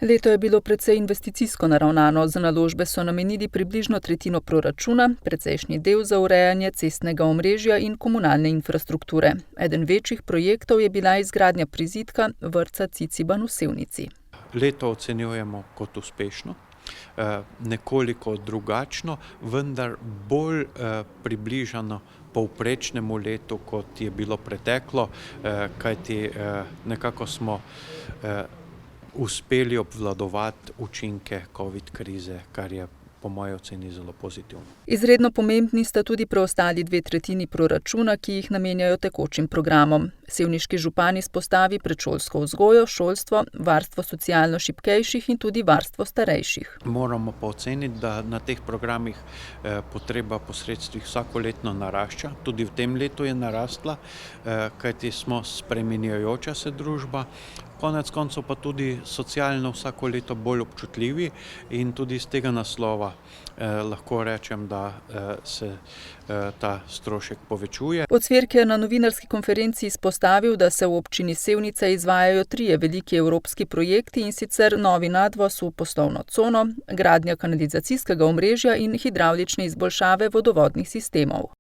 Leto je bilo precej investicijsko naravnano, za naložbe so namenili približno tretjino proračuna, precejšnji del za urejanje cestnega omrežja in komunalne infrastrukture. Eden večjih projektov je bila izgradnja prizidka vrtca Ciciban v Sevnici. Leto ocenjujemo kot uspešno, nekoliko drugačno, vendar bolj približano povprečnemu letu, kot je bilo preteklo, kajti nekako smo uspeli obvladovati učinke covid krize, kar je po moji oceni zelo pozitivno. Izredno pomembni sta tudi preostali 2/3 proračuna, ki jih namenjajo tekočim programom. Sevniški župan izpostavi predšolsko vzgojo, šolstvo, varstvo socialno šibkejših in tudi varstvo starejših. Moramo pa oceniti, da na teh programih potreba po sredstvih vsakoletno narašča. Tudi v tem letu je narastla, kajti smo spreminjajoča se družba. Konec koncev pa tudi socialno vsako leto bolj občutljivi in tudi iz tega naslova lahko rečem, da se ta strošek povečuje. Ocvirk je na novinarski konferenci izpostavil, da se v občini Sevnica izvajajo 3 veliki evropski projekti, in sicer novi nadvoz v poslovno cono, gradnja kanalizacijskega omrežja in hidravlične izboljšave vodovodnih sistemov.